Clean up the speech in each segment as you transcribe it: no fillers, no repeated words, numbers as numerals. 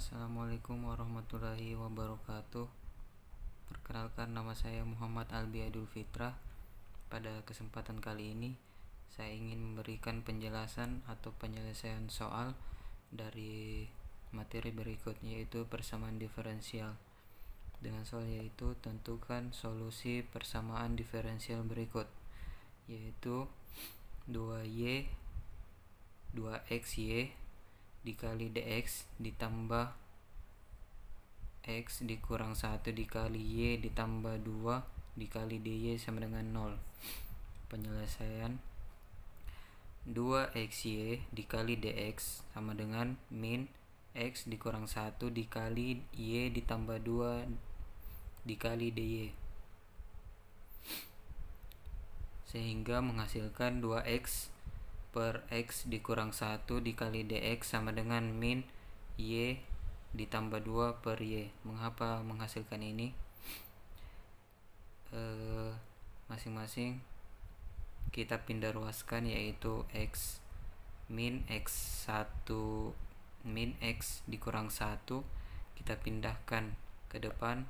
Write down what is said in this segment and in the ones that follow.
Assalamualaikum warahmatullahi wabarakatuh. Perkenalkan, nama saya Muhammad Albi Adul Fitrah. Pada kesempatan kali ini saya ingin memberikan penjelasan atau penyelesaian soal dari materi berikut, yaitu persamaan diferensial. Dengan soal yaitu tentukan solusi persamaan diferensial berikut, yaitu 2xy dikali dx ditambah x dikurang 1 dikali y ditambah 2 dikali dy sama dengan 0. Penyelesaian 2xy dikali dx sama dengan min x dikurang 1 dikali y ditambah 2 dikali dy, sehingga menghasilkan 2x per x dikurang 1 dikali dx sama dengan min y ditambah 2 per y. Mengapa menghasilkan ini? Masing-masing kita pindah ruaskan, yaitu x min x1 min x dikurang 1 kita pindahkan ke depan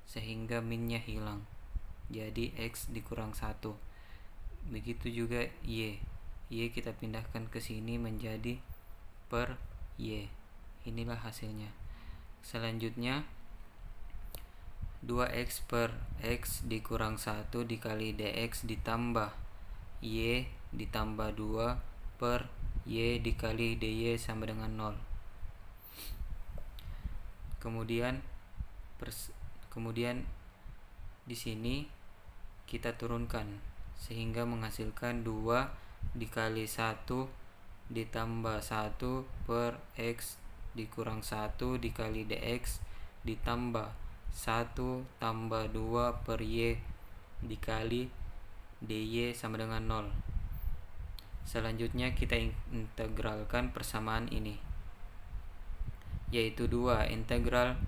sehingga minnya hilang, jadi x dikurang 1. Begitu juga y kita pindahkan ke sini menjadi per y. Inilah hasilnya. Selanjutnya 2x per x dikurang 1 dikali dx ditambah y ditambah 2 per y dikali dy sama dengan 0. Kemudian di sini kita turunkan sehingga menghasilkan 2 dikali 1 ditambah 1 per x dikurang 1 dikali dx ditambah 1 tambah 2 per y dikali dy sama dengan 0. Selanjutnya kita integralkan persamaan ini, yaitu 2 integral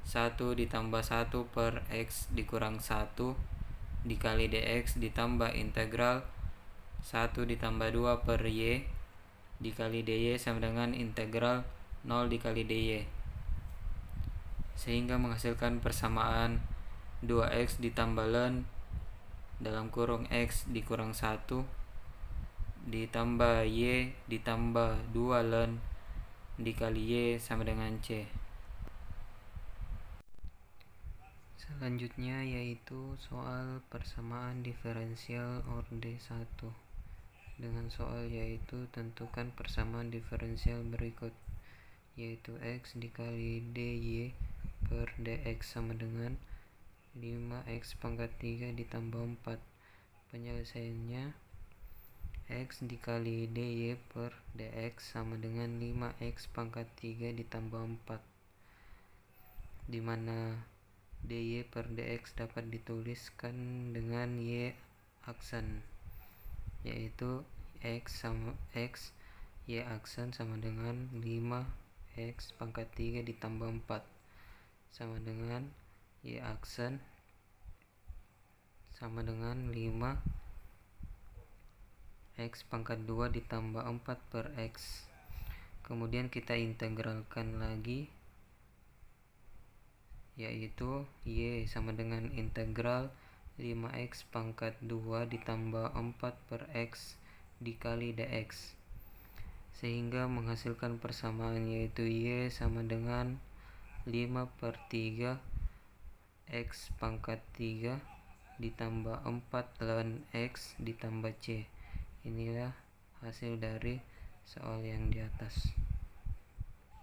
1 ditambah 1 per x dikurang 1 dikali dx ditambah integral 1 ditambah 2 per y dikali dy sama dengan integral 0 dikali dy, sehingga menghasilkan persamaan 2x ditambah ln dalam kurung x dikurang 1 ditambah y ditambah 2 ln dikali y sama dengan c. Selanjutnya yaitu soal persamaan diferensial orde 1. Dengan soal yaitu tentukan persamaan diferensial berikut, yaitu x dikali dy per dx sama dengan 5x pangkat 3 ditambah 4. Penyelesaiannya x dikali dy per dx sama dengan 5x pangkat 3 ditambah 4, dimana dy per dx dapat dituliskan dengan y aksen, yaitu x y aksen sama dengan 5x pangkat 3 ditambah 4 sama dengan y aksen sama dengan 5x pangkat 2 ditambah 4 per x. Kemudian kita integralkan lagi, yaitu y sama dengan integral 5x pangkat 2 ditambah 4 per x dikali dx, sehingga menghasilkan persamaan, yaitu y sama dengan 5 per 3 x pangkat 3 ditambah 4 ln x ditambah c. Inilah hasil dari soal yang di atas.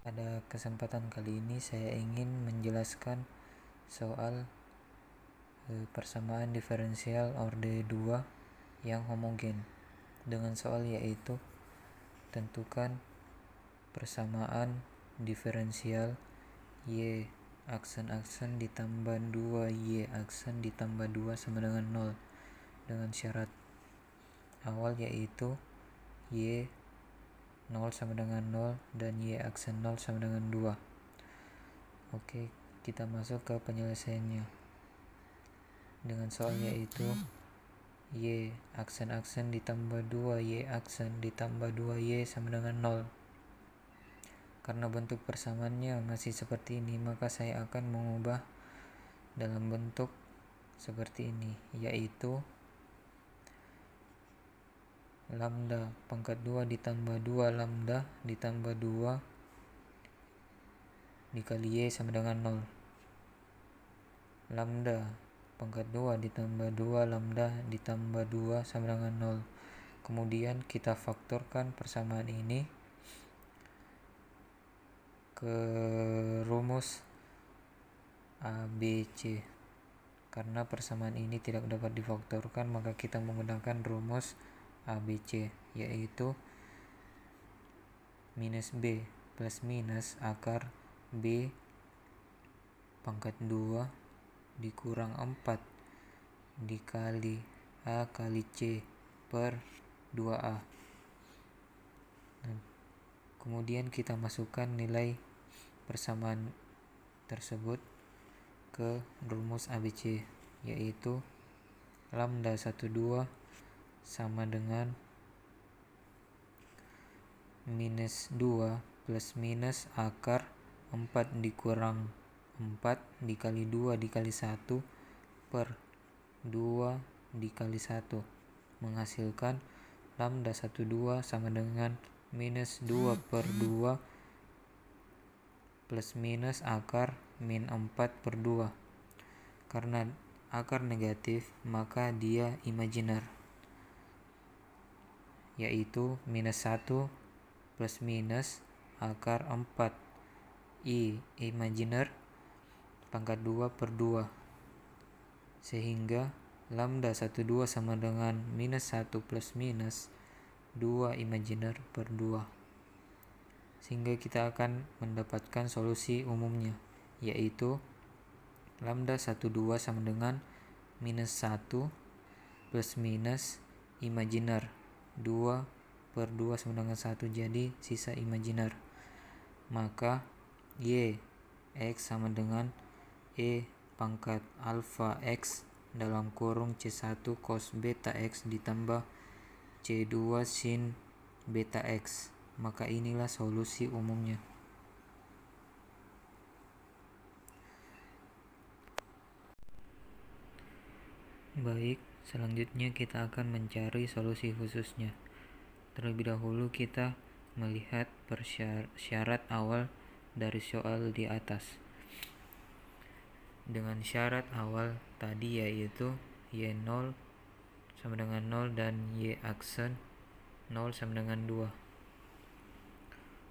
Pada kesempatan kali ini saya ingin menjelaskan soal persamaan diferensial orde 2 yang homogen. Dengan soal yaitu tentukan persamaan diferensial y aksen ditambah 2y aksen ditambah 2 sama dengan 0, dengan syarat awal yaitu y 0 sama dengan 0 dan y aksen 0 sama dengan 2. Oke, kita masuk ke penyelesaiannya. Dengan soal yaitu y aksen ditambah 2y aksen ditambah 2y sama dengan 0. Karena bentuk persamaannya masih seperti ini, maka saya akan mengubah dalam bentuk seperti ini, yaitu lambda pangkat 2 ditambah 2 lambda ditambah 2 dikali Y sama dengan 0. Lambda pangkat 2 ditambah 2 lambda ditambah 2 sama dengan 0. Kemudian kita faktorkan persamaan ini ke rumus ABC. Karena persamaan ini tidak dapat difaktorkan, maka kita menggunakan rumus ABC, yaitu minus B plus minus akar B pangkat 2 dikurang 4 dikali A kali C per 2A. Kemudian kita masukkan nilai persamaan tersebut ke rumus ABC, yaitu lambda 12 sama dengan minus 2 plus minus akar 4 dikurang 4 dikali 2 dikali 1 per 2 dikali 1 menghasilkan lambda 12 sama dengan minus 2 per 2 plus minus akar min 4 per 2. Karena akar negatif, maka dia imajiner, yaitu minus 1 plus minus akar 4 I imajiner pangkat 2 per 2, sehingga lambda 12 sama dengan minus 1 plus minus 2 imajiner per 2, sehingga kita akan mendapatkan solusi umumnya, yaitu lambda 12 sama dengan minus 1 plus minus imajiner 2 per 2 sama dengan 1, jadi sisa imajiner. Maka Y X sama dengan E pangkat alfa X dalam kurung C1 cos beta X ditambah C2 sin beta X. Maka inilah solusi umumnya. Baik, selanjutnya kita akan mencari solusi khususnya. Terlebih dahulu kita melihat syarat awal dari soal di atas. Dengan syarat awal tadi, yaitu Y0 sama dengan 0 dan Y aksen 0 sama dengan 2.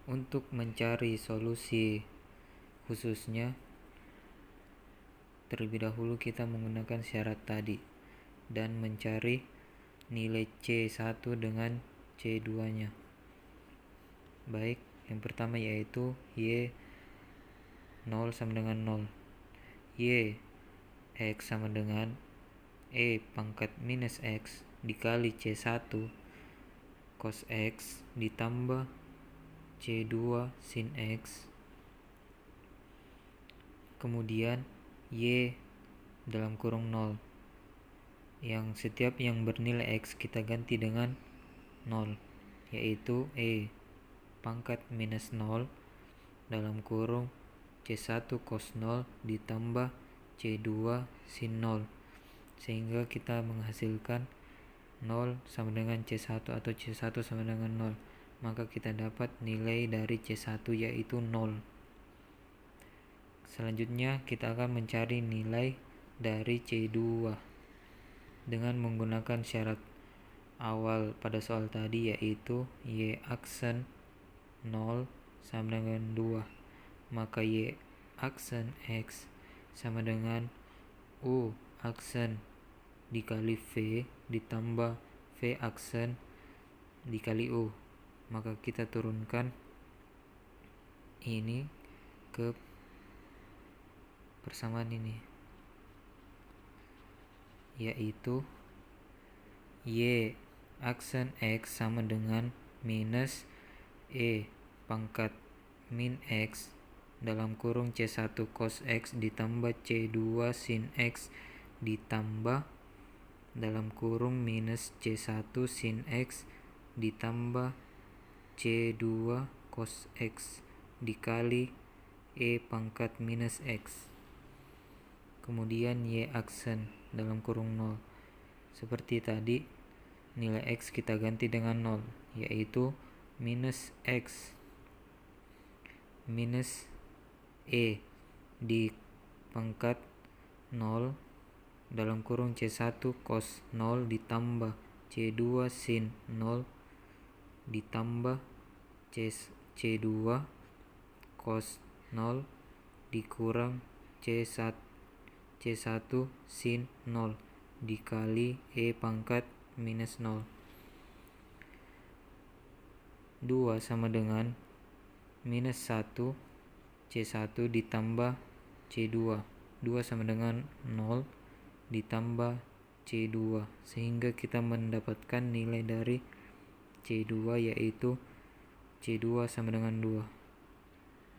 Untuk mencari solusi khususnya, terlebih dahulu kita menggunakan syarat tadi dan mencari nilai C1 dengan C2-nya. Baik, yang pertama yaitu Y 0 sama dengan 0. Y X sama dengan E pangkat minus X dikali C1 cos X ditambah C2 sin X. Kemudian Y dalam kurung 0, yang setiap yang bernilai X kita ganti dengan 0, yaitu E pangkat minus 0 dalam kurung C1 cos 0 ditambah C2 sin 0, sehingga kita menghasilkan 0 sama dengan C1 atau C1 sama dengan 0. Maka kita dapat nilai dari C1 yaitu 0. Selanjutnya kita akan mencari nilai dari C2 dengan menggunakan syarat awal pada soal tadi, yaitu Y aksen 0 sama dengan 2. Maka Y aksen X sama dengan U aksen dikali V ditambah V aksen dikali U. Maka kita turunkan ini ke persamaan ini, yaitu Y aksen X sama dengan minus E pangkat min X dalam kurung C1 cos X ditambah C2 sin X ditambah dalam kurung minus C1 sin X ditambah C2 cos X dikali E pangkat minus X. Kemudian Y aksen dalam kurung 0. Seperti tadi, nilai X kita ganti dengan 0, yaitu minus X minus E di pangkat 0 dalam kurung C1 cos 0 ditambah C2 sin 0 ditambah C2 cos 0 dikurang C1 sin 0 dikali E pangkat minus 0. 2 sama dengan minus 1 C1 ditambah C2. 2 sama dengan 0 ditambah C2, sehingga kita mendapatkan nilai dari C2 yaitu C2 sama dengan 2.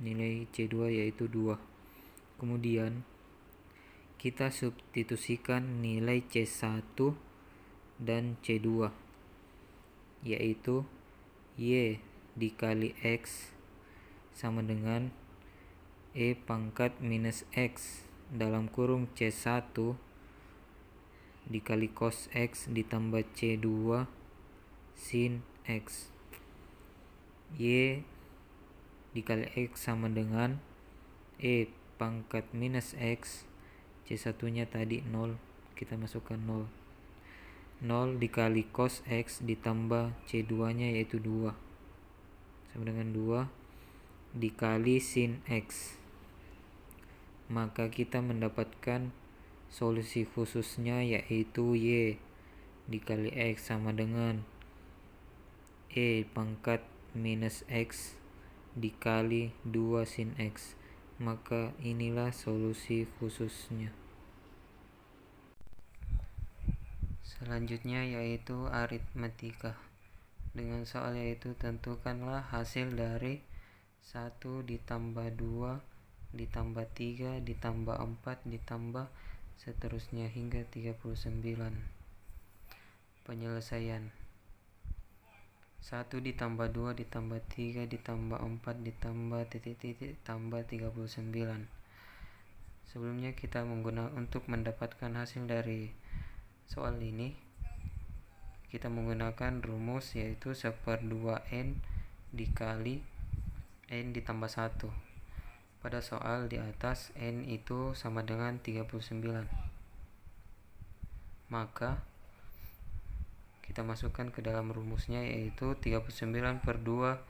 Nilai C2 yaitu 2. Kemudian kita substitusikan nilai C1 dan C2, yaitu Y dikali X sama dengan E pangkat minus X dalam kurung C1 dikali cos X ditambah C2 sin X. Y dikali X sama dengan E pangkat minus X, C1 nya tadi 0, kita masukkan 0 dikali cos X ditambah C2 nya yaitu 2 sama dengan 2 dikali sin X. Maka kita mendapatkan solusi khususnya, yaitu Y dikali X sama dengan E pangkat minus X dikali 2 sin X. Maka inilah solusi khususnya. Selanjutnya yaitu aritmatika. Dengan soal yaitu tentukanlah hasil dari 1 ditambah 2 ditambah 3 ditambah 4 ditambah seterusnya hingga 39. Penyelesaian: 1 ditambah 2 ditambah 3 ditambah 4 ditambah titik-titik tambah 39. Sebelumnya kita untuk mendapatkan hasil dari soal ini, kita menggunakan rumus yaitu 1/2n dikali n ditambah 1. Pada soal di atas n itu sama dengan 39. Maka kita masukkan ke dalam rumusnya, yaitu 39/2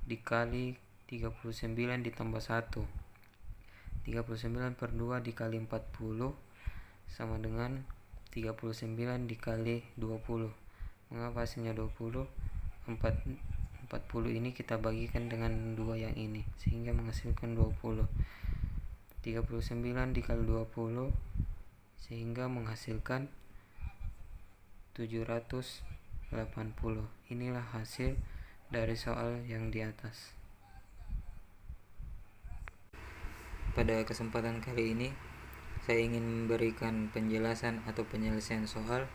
dikali 39 ditambah 1. 39/2 dikali 40 sama dengan 39 dikali 20. Mengapa hasilnya 20? 40 ini kita bagikan dengan 2 yang ini, sehingga menghasilkan 20. 39 dikali 20 sehingga menghasilkan 780. Inilah hasil dari soal yang di atas. Pada kesempatan kali ini saya ingin memberikan penjelasan atau penyelesaian soal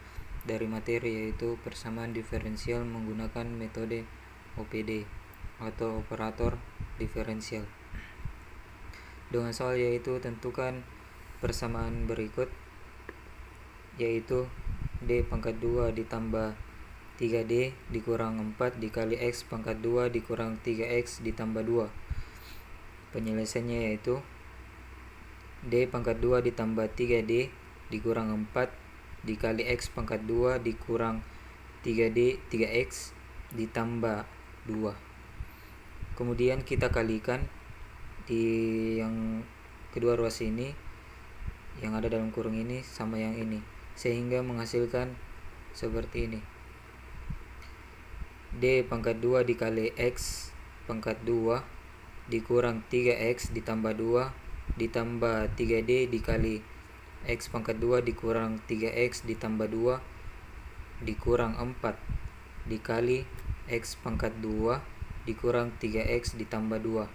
dari materi yaitu persamaan diferensial menggunakan metode OPD atau operator diferensial. Dengan soal yaitu tentukan persamaan berikut, yaitu D pangkat 2 ditambah 3D dikurang 4 dikali X pangkat 2 dikurang 3X ditambah 2. Penyelesaiannya yaitu D pangkat 2 ditambah 3D dikurang 4 dikali X pangkat 2 dikurang 3X ditambah 2. Kemudian kita kalikan di yang kedua ruas ini, yang ada dalam kurung ini sama yang ini, sehingga menghasilkan seperti ini. D pangkat 2 dikali X pangkat 2 dikurang 3X ditambah 2 ditambah 3D dikali X pangkat 2 dikurang 3X ditambah 2 dikurang 4 dikali X pangkat 2 dikurang 3X ditambah 2,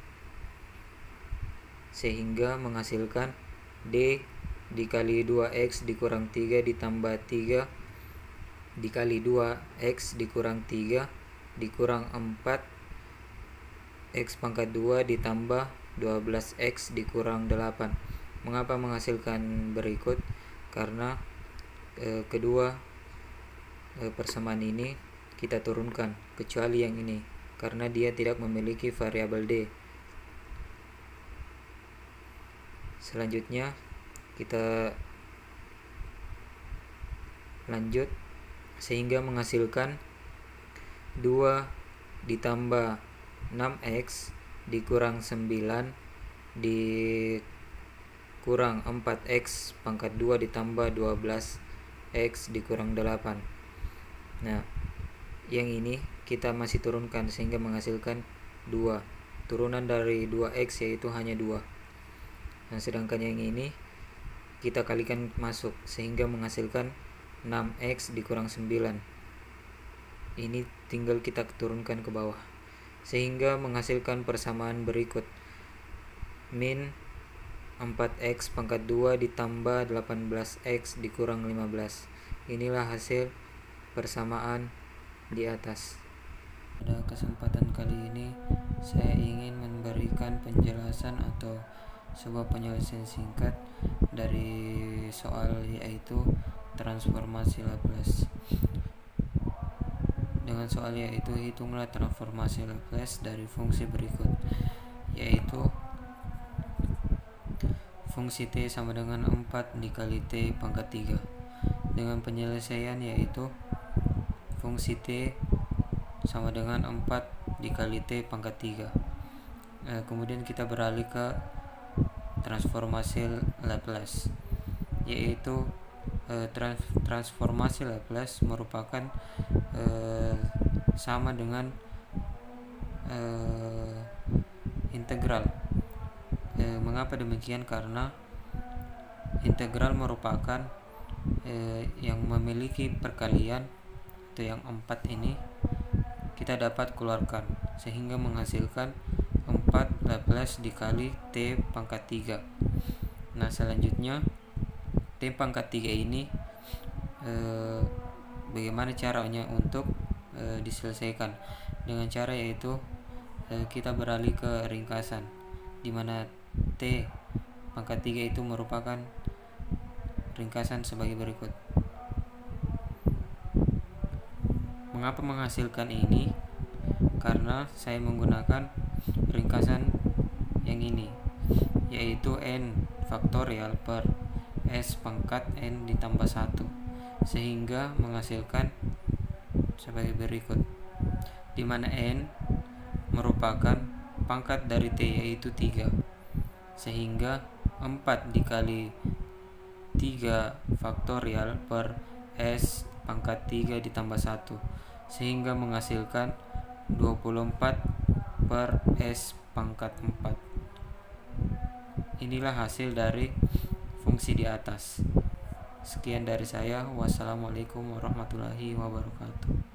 sehingga menghasilkan D dikali 2X dikurang 3 ditambah 3 dikali 2X dikurang 3 dikurang 4 X pangkat 2 ditambah 12X dikurang 8. Mengapa menghasilkan berikut? Karena kedua persamaan ini kita turunkan, kecuali yang ini, karena dia tidak memiliki variabel D. Selanjutnya kita lanjut sehingga menghasilkan 2 ditambah 6X dikurang 9 dikurang 4X pangkat 2 ditambah 12X dikurang 8. Nah, yang ini kita masih turunkan sehingga menghasilkan 2. Turunan dari 2X yaitu hanya 2. Nah, sedangkan yang ini kita kalikan masuk sehingga menghasilkan 6X dikurang 9. Ini tinggal kita turunkan ke bawah sehingga menghasilkan persamaan berikut: min 4X pangkat 2 ditambah 18X dikurang 15. Inilah hasil persamaan di atas. Pada kesempatan kali ini saya ingin memberikan penjelasan atau sebuah penyelesaian singkat dari soal, yaitu transformasi Laplace. Dengan soal yaitu hitunglah transformasi Laplace dari fungsi berikut, yaitu fungsi T sama dengan 4 dikali T pangkat 3. Dengan penyelesaian yaitu fungsi T sama dengan 4 dikali T pangkat 3. Kemudian kita beralih ke transformasi Laplace, yaitu transformasi Laplace merupakan sama dengan integral. Mengapa demikian? Karena integral merupakan yang memiliki perkalian atau yang 4 ini kita dapat keluarkan sehingga menghasilkan 4 Laplace dikali T pangkat 3. Nah, selanjutnya T pangkat 3 ini bagaimana caranya untuk diselesaikan? Dengan cara yaitu kita beralih ke ringkasan, di mana T pangkat 3 itu merupakan ringkasan sebagai berikut. Mengapa menghasilkan ini? Karena saya menggunakan ringkasan yang ini, yaitu n faktorial per s pangkat n ditambah 1, sehingga menghasilkan sebagai berikut, di mana n merupakan pangkat dari T yaitu 3, sehingga 4 dikali 3 faktorial per S pangkat 3 ditambah 1, sehingga menghasilkan 24 per S pangkat 4. Inilah hasil dari fungsi di atas. Sekian dari saya. Wassalamualaikum warahmatullahi wabarakatuh.